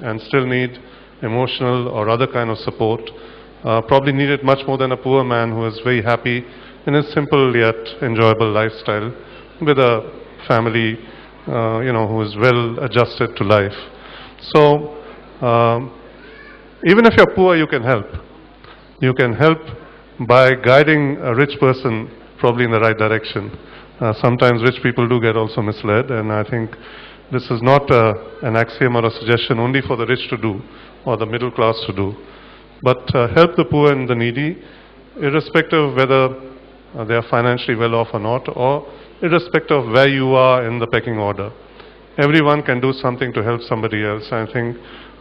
and still need emotional or other kind of support probably need it much more than a poor man who is very happy in a simple yet enjoyable lifestyle with a family, who is well adjusted to life. So, even if you're poor, you can help. You can help by guiding a rich person probably in the right direction. Sometimes rich people do get also misled, and I think this is not an axiom or a suggestion only for the rich to do or the middle class to do, but help the poor and the needy, irrespective of whether they are financially well off or not, or irrespective of where you are in the pecking order. Everyone can do something to help somebody else. I think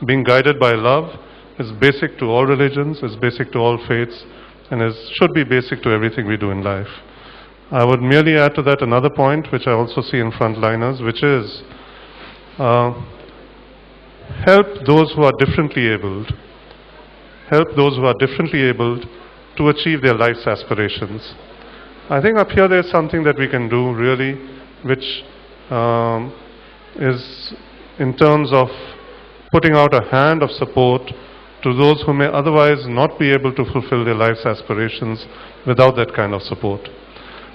being guided by love is basic to all religions, is basic to all faiths, and should be basic to everything we do in life. I would merely add to that another point, which I also see in Frontliners, which is help those who are differently abled. Help those who are differently abled to achieve their life's aspirations. I think up here there's something that we can do really, which is in terms of putting out a hand of support to those who may otherwise not be able to fulfill their life's aspirations without that kind of support.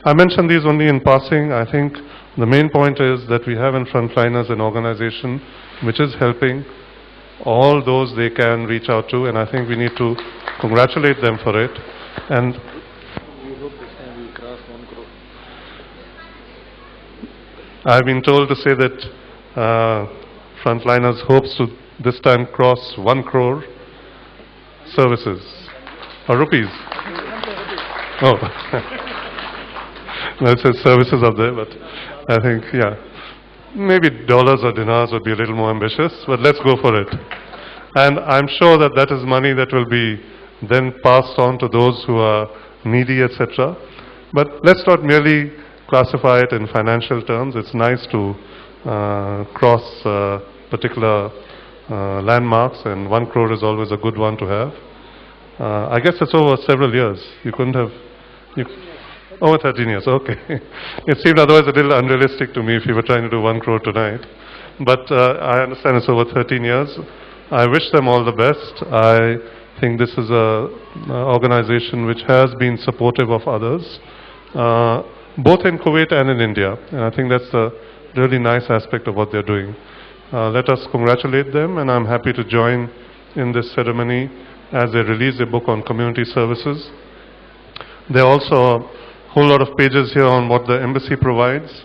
I mention these only in passing. I think the main point is that we have in Frontliners an organization which is helping all those they can reach out to, and I think we need to congratulate them for it. And we hope this time we cross 1 crore. I've been told to say that Frontliners hopes to this time cross 1 crore services or rupees. Oh. No, it says services up there, but I think, yeah, maybe dollars or dinars would be a little more ambitious, but let's go for it. And I'm sure that that is money that will be then passed on to those who are needy, etc. But let's not merely classify it in financial terms. It's nice to cross particular landmarks, and 1 crore is always a good one to have. I guess it's over several years. You couldn't have... Over 13 years, okay. It seemed otherwise a little unrealistic to me if you were trying to do 1 crore tonight. But I understand it's over 13 years. I wish them all the best. I think this is an organization which has been supportive of others, both in Kuwait and in India. And I think that's a really nice aspect of what they're doing. Let us congratulate them, and I'm happy to join in this ceremony as they release a book on community services. There are also a whole lot of pages here on what the embassy provides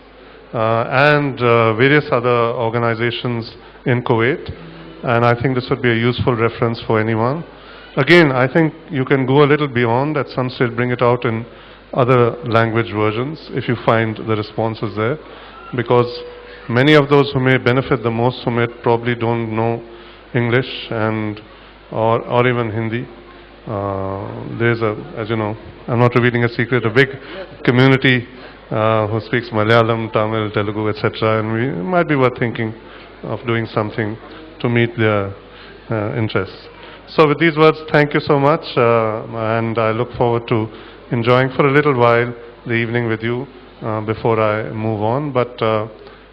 and various other organizations in Kuwait, and I think this would be a useful reference for anyone. Again, I think you can go a little beyond, at some stage bring it out in other language versions if you find the responses there, because many of those who may benefit the most from it probably don't know English and or even Hindi. There's as you know, I'm not revealing a secret, a big community who speaks Malayalam, Tamil, Telugu, etc. And it might be worth thinking of doing something to meet their interests. So with these words, thank you so much, and I look forward to enjoying for a little while the evening with you before I move on. But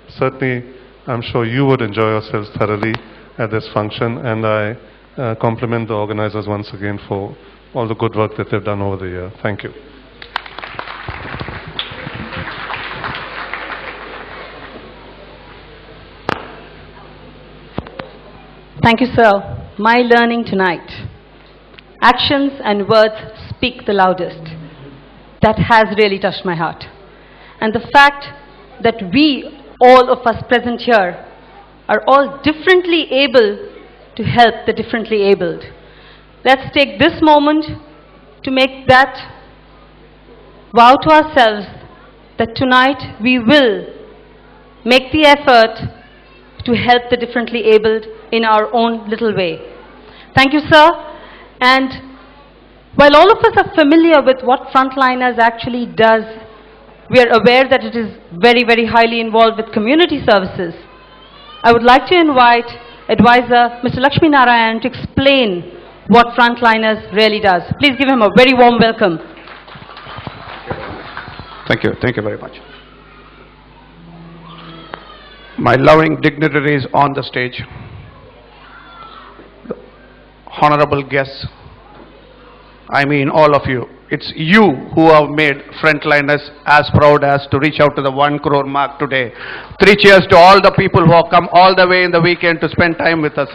certainly, I'm sure you would enjoy yourselves thoroughly at this function, and I compliment the organizers once again for all the good work that they've done over the year. Thank you. Thank you, sir. My learning tonight. Actions and words speak the loudest. That has really touched my heart. And the fact that we, all of us present here, are all differently able to help the differently abled. Let's take this moment to make that vow to ourselves that tonight we will make the effort to help the differently abled in our own little way. Thank you, sir. And while all of us are familiar with what Frontliners actually does, we are aware that it is very, very highly involved with community services. I would like to invite Advisor Mr. Lakshmi Narayan to explain what Frontliners really does. Please give him a very warm welcome. Thank you very much. My loving dignitaries on the stage, honorable guests, I mean all of you. It's you who have made Frontliners as proud as to reach out to the 1 crore mark today. 3 cheers to all the people who have come all the way in the weekend to spend time with us.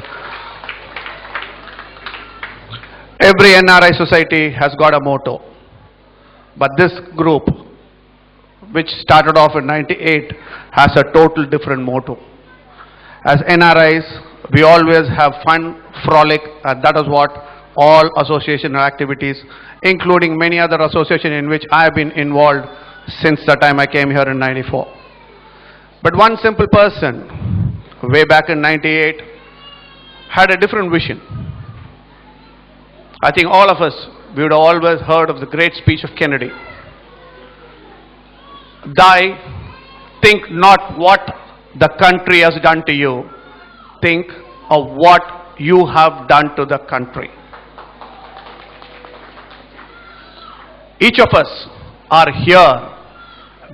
Every NRI society has got a motto. But this group, which started off in 98, has a total different motto. As NRIs, we always have fun, frolic, and that is what all association activities, including many other associations in which I have been involved since the time I came here in 94. But one simple person, way back in 98, had a different vision. I think all of us, we would have always heard of the great speech of Kennedy. Think not what the country has done to you, think of what you have done to the country. Each of us are here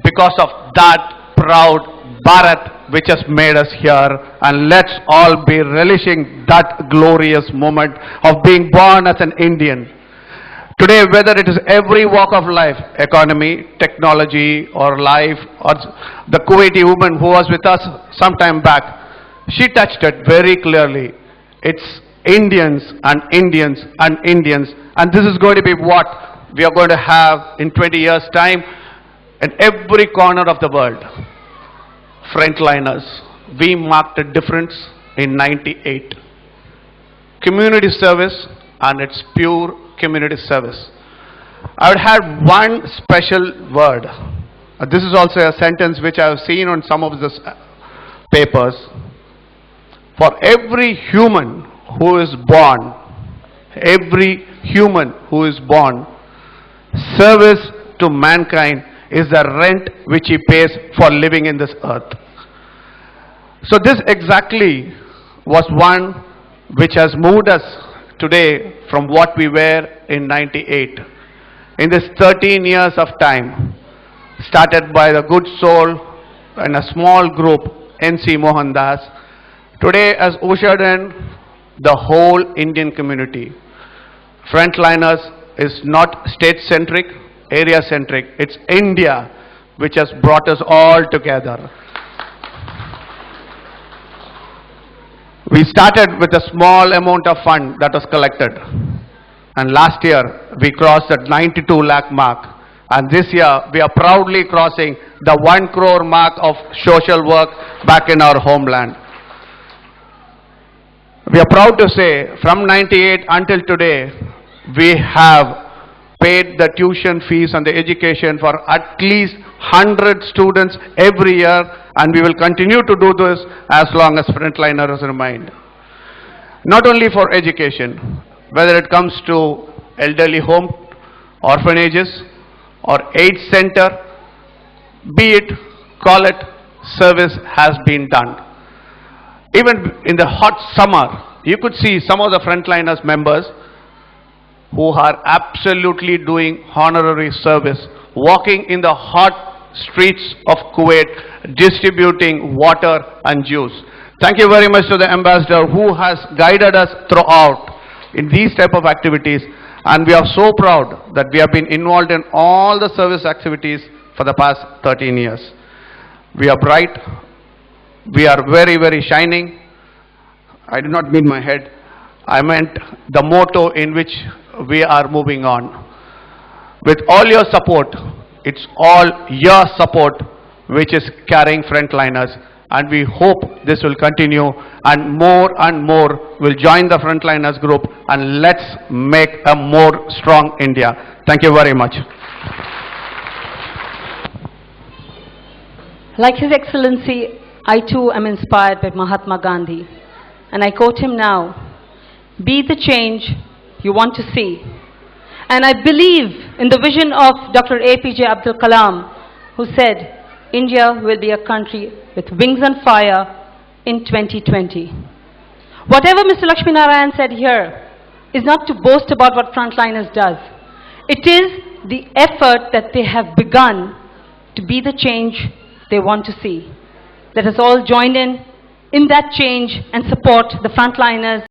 because of that proud Bharat which has made us here, and let's all be relishing that glorious moment of being born as an Indian. Today, whether it is every walk of life, economy, technology, or life, or the Kuwaiti woman who was with us some time back, she touched it very clearly. It's Indians and Indians and Indians, and this is going to be what we are going to have in 20 years' time in every corner of the world. Frontliners, we marked a difference in 98. Community service, and it's pure community service. I would have one special word. This is also a sentence which I have seen on some of the papers. For every human who is born, every human who is born, service to mankind is the rent which he pays for living in this earth. So this exactly was one which has moved us today from what we were in 98. In this 13 years of time, started by the good soul and a small group, NC Mohandas, today has ushered in the whole Indian community. Frontliners is not state-centric, area-centric. It's India which has brought us all together. We started with a small amount of fund that was collected. And last year, we crossed the 92 lakh mark. And this year, we are proudly crossing the 1 crore mark of social work back in our homeland. We are proud to say, from 98 until today, we have paid the tuition fees and the education for at least 100 students every year, and we will continue to do this as long as Frontliners remain. Not only for education, whether it comes to elderly home, orphanages, or AIDS center, be it, call it, service has been done. Even in the hot summer, you could see some of the Frontliners members who are absolutely doing honorary service, walking in the hot streets of Kuwait, distributing water and juice. Thank you very much to the ambassador who has guided us throughout in these type of activities, and we are so proud that we have been involved in all the service activities for the past 13 years. We are bright, we are very, very shining. I did not mean my head, I meant the motto in which we are moving on. With all your support, it's all your support which is carrying Frontliners, and we hope this will continue and more will join the Frontliners group, and let's make a more strong India. Thank you very much. Like His Excellency, I too am inspired by Mahatma Gandhi, and I quote him now, "Be the change you want to see." And I believe in the vision of Dr. APJ Abdul Kalam, who said, India will be a country with wings on fire in 2020. Whatever Mr. Lakshmi Narayan said here is not to boast about what Frontliners does. It is the effort that they have begun to be the change they want to see. Let us all join in that change and support the Frontliners.